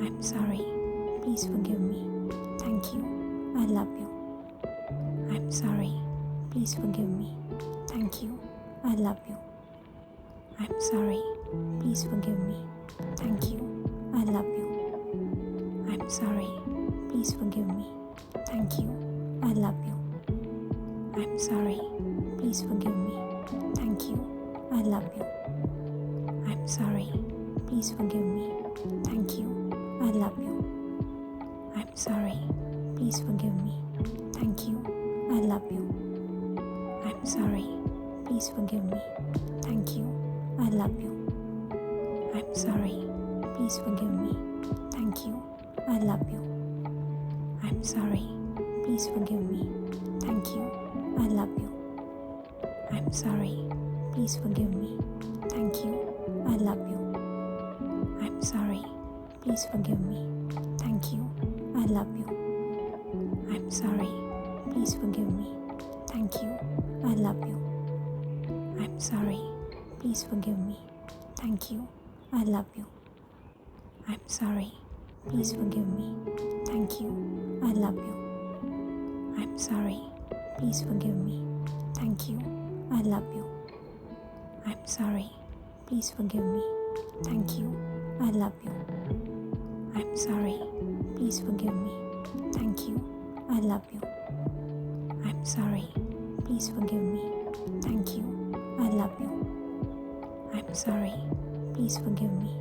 I'm sorry. Please forgive me. Thank you. I love you. I'm sorry. Please forgive me. Thank you. I love you. I'm sorry. Please forgive me. Thank you. I love you. I'm sorry. Please forgive me. Thank you. I love you. I'm sorry. Please forgive me. Thank you. I love you. I'm sorry. Please forgive me. Thank you. I love you. I'm sorry. Please forgive me. Thank you. I love you. I'm sorry. Please forgive me. Thank you. I love you. I'm sorry. Please forgive me. Thank you. I love you. I'm sorry. Please forgive me. Thank you. I love you. I'm sorry. Please forgive me. Thank you. I love you. I'm sorry. Please forgive me. Thank you. I love you. I'm sorry. Please forgive me. Thank you. I love you. I'm sorry. Please forgive me. Thank you. I love you. I'm sorry. Please forgive me. Thank you. I love you. I'm sorry. Please forgive me. Thank you. I love you. I'm sorry. Please forgive me. Thank you. I love you. I'm sorry. Please forgive me. Thank you. I love you. I'm sorry. Please forgive me. Thank you. I love you. I'm sorry. Please forgive me.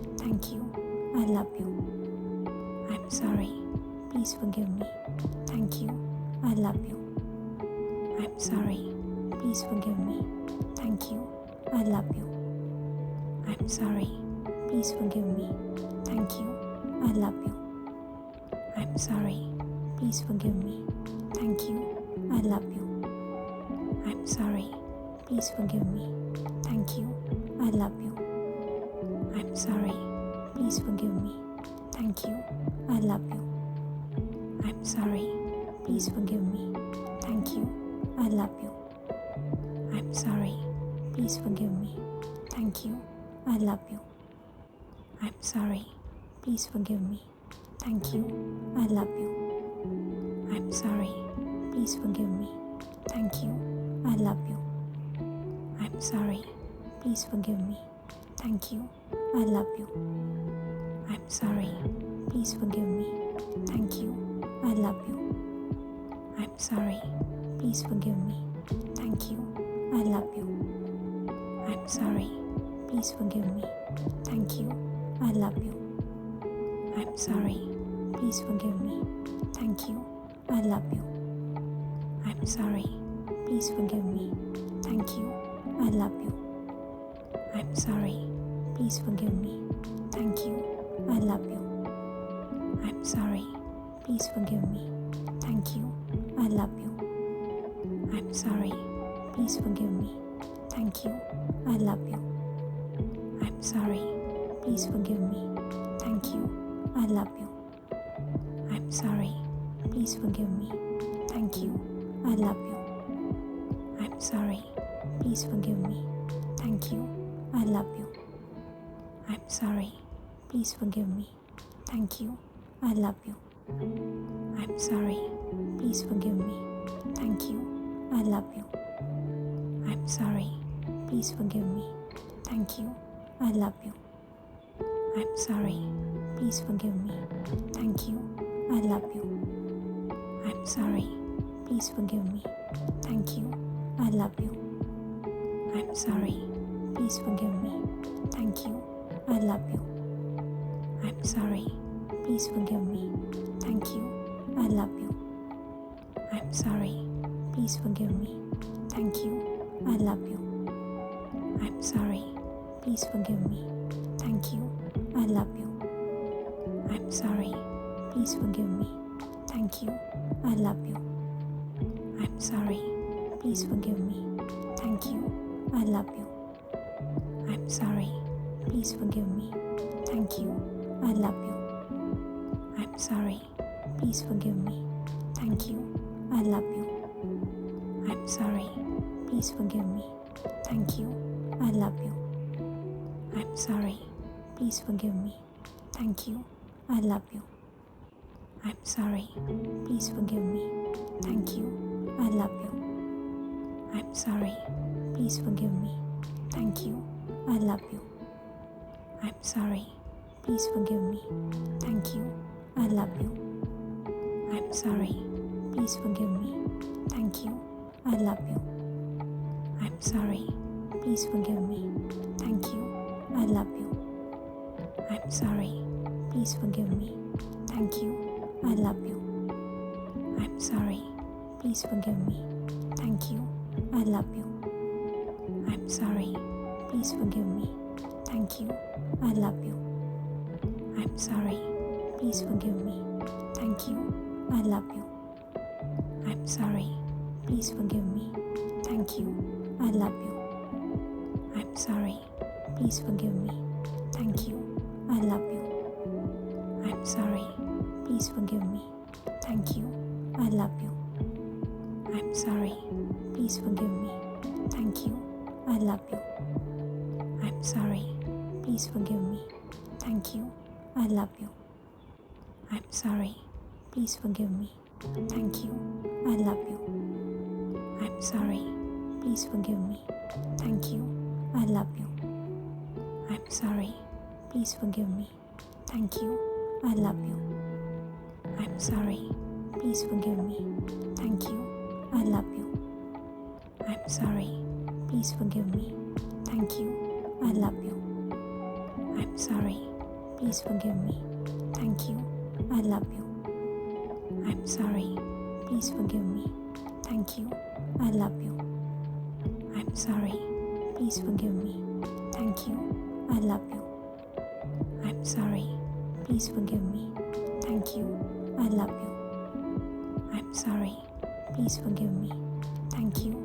Thank you. I love you. I'm sorry. Please forgive me. Thank you. I love you. I'm sorry. Please forgive me. Thank you. I love you. I'm sorry. Please forgive me. Thank you. I love you. I'm sorry. Please forgive me. Thank you. I love you. I'm sorry. Please forgive me. Thank you. I love you. I'm sorry. Please forgive me. Thank you. I love you. I'm sorry. Please forgive me. Thank you. I love you. I'm sorry. Please forgive me. Thank you. I love you. I'm sorry. Please forgive me. Thank you. I love you. I'm sorry. Please forgive me. Thank you. I love you. I'm sorry. Please forgive me. Thank you. I love you. I'm sorry. Please forgive me. Thank you. I love you. I'm sorry. Please forgive me. Thank you. I love you. I'm sorry. Please forgive me. Thank you. I love you. I'm sorry. Please forgive me. Thank you. I love you. I'm sorry. Please forgive me. Thank you. I love you. I'm sorry. Please forgive me. Thank you. I love you. I'm sorry. Please forgive me. Thank you. I love you. I'm sorry. Please forgive me. Thank you. I love you. I'm sorry. Please forgive me. Thank you. I love you. I'm sorry. Please forgive me. Thank you. I love you. I'm sorry. Please forgive me. Thank you. I love you. I'm sorry. Please forgive me. Thank you. I love you. I'm sorry. Please forgive me. Thank you. I love you. I'm sorry. Please forgive me. Thank you. I love you. I'm sorry. Please forgive me. Thank you. I love you. I'm sorry. Please forgive me. Thank you. I love you. I'm sorry. Please forgive me. Thank you. I love you. I'm sorry. Please forgive me. Thank you. I love you. I'm sorry. Please forgive me. Thank you. I love you. I'm sorry. Please forgive me. Thank you. I love you. I'm sorry. Please forgive me. Thank you. I love you. I'm sorry. Please forgive me. Thank you. I love you. I'm sorry. Please forgive me. Thank you. I love you. I'm sorry. Please forgive me. Thank you. I love you. I'm sorry. Please forgive me. Thank you. I love you. I'm sorry. Please forgive me. Thank you. I love you. I'm sorry. Please forgive me. Thank you. I love you. I'm sorry. Please forgive me. Thank you. I love you. I'm sorry. Please forgive me. Thank you. I love you. I'm sorry. Please forgive me. Thank you. I love you. I'm sorry. Please forgive me. Thank you. I love you. I'm sorry. Please forgive me. Thank you. I love you. I'm sorry. Please forgive me. Thank you. I love you. I'm sorry. Please forgive me. Thank you. I love you. I'm sorry. Please forgive me. Thank you. I love you. I'm sorry. Please forgive me. Thank you. I love you. I'm sorry. Please forgive me. Thank you. I love you. I'm sorry. Please forgive me. Thank you. I love you. I'm sorry. Please forgive me. Thank you. I love you. I'm sorry. Please forgive me. Thank you. I love you. I'm sorry. Please forgive me. Thank you. I love you. I'm sorry. Please forgive me. Thank you. I love you. I'm sorry. Please forgive me. Thank you. I love you. I'm sorry. Please forgive me. Thank you. I love you. I'm sorry. Please forgive me. Thank you. I love you. I'm sorry. Please forgive me. Thank you. I love you. I'm sorry. Please forgive me. Thank you. I love you. I'm sorry. Please forgive me. Thank you. I love you. I'm sorry. Please forgive me. Thank you. I love you. I'm sorry. Please forgive me. Thank you.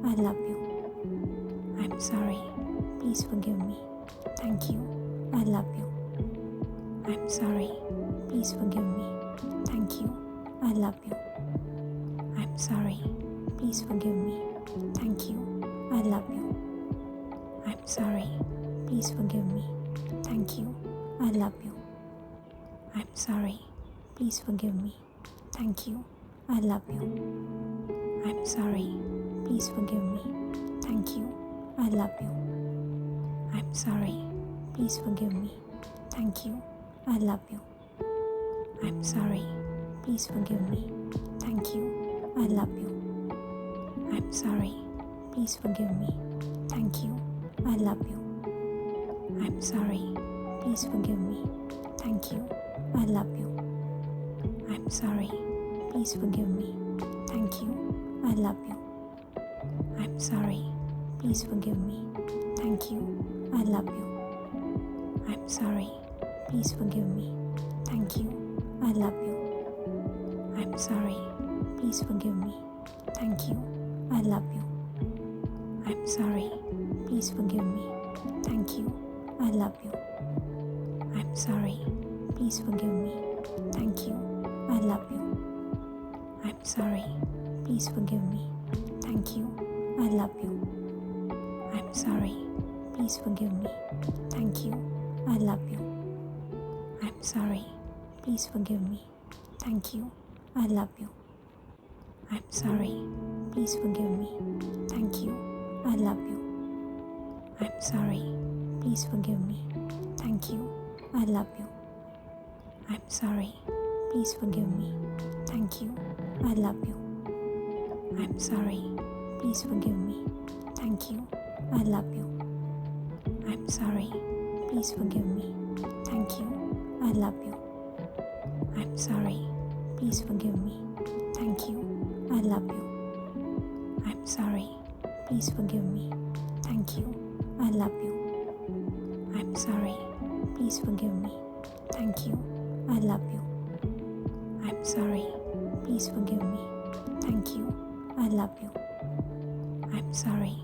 I love you. I'm sorry. Please forgive me. Thank you. I love you. I'm sorry. Please forgive me. Thank you. I love you. I'm sorry. Please forgive me. Thank you. I love you. I'm sorry. Please forgive me. Thank you. I love you. I'm sorry. Please forgive me. Thank you. I love you. I'm sorry. Please forgive me. Thank you. I love you. I'm sorry. Please forgive me. Thank you. I love you. I'm sorry. Please forgive me. Thank you. I love you. I'm sorry. Please forgive me. Thank you. I love you. I'm sorry. Please forgive me. Thank you. I love you. I'm sorry. Please forgive me. Thank you. I love you. I'm sorry. Please forgive me. Thank you. I love you. I'm sorry. Please forgive me. Thank you. I love you. I'm sorry. Please forgive me. Thank you. I love you. I'm sorry. Please forgive me. Thank you. I love you. I'm sorry. Please forgive me. Thank you. I love you. I'm sorry. Please forgive me. Thank you. I love you. I'm sorry. Please forgive me. Thank you. I love you. I'm sorry. Please forgive me. Thank you. I love you. I'm sorry. Please forgive me. Thank you. I love you. I'm sorry. Please forgive me. Thank you. I love you. I'm sorry. Please forgive me. Thank you. I love you. I'm sorry. Please forgive me. Thank you. I love you. I'm sorry. Please forgive me. Thank you. I love you. I'm sorry. Please forgive me. Thank you. I love you. I'm sorry. Please forgive me. Thank you. I love you. I'm sorry. Please forgive me. Thank you. I love you. I'm sorry. Please forgive me. Thank you. I love you. I'm sorry.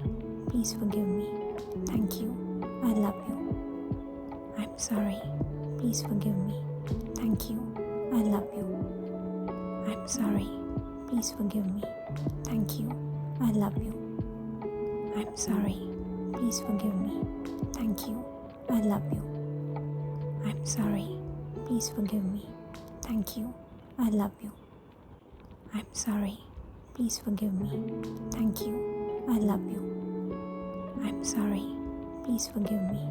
Please forgive me. Thank you. I love you. I'm sorry. Please forgive me. Thank you. I love you. I'm sorry. Please forgive me. Thank you. I love you. I'm sorry. Please forgive me. Thank you. I love you. I'm sorry. Please forgive me. Thank you. I love you. I'm sorry. Please forgive me. Thank you. I love you. I'm sorry. Please forgive me.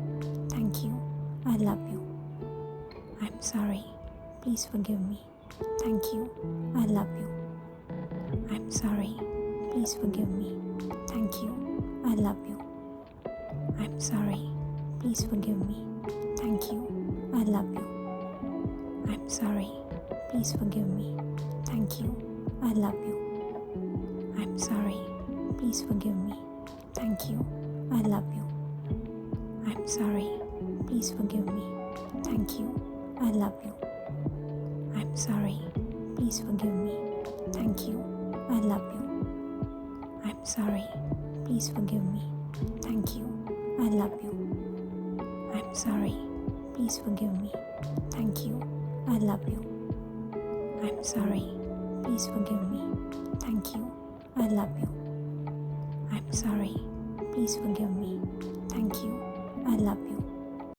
Thank you. I love you. I'm sorry. Please forgive me. Thank you. I love you. I'm sorry. Please forgive me. Thank you. I love you. I'm sorry. Please forgive me. Thank you. I love you. I'm sorry. Please forgive me. Thank you. I love you. I'm sorry. Please forgive me. Thank you. I love you. I'm sorry. Please forgive me. Thank you. I love you. I'm sorry. Please forgive me. Thank you. I love you. I'm sorry. Please forgive me. Thank you. I love you. I'm sorry. Please forgive me. Thank you. I love you. I'm sorry. Please forgive me. Thank you. I love you. I'm sorry. Please forgive me.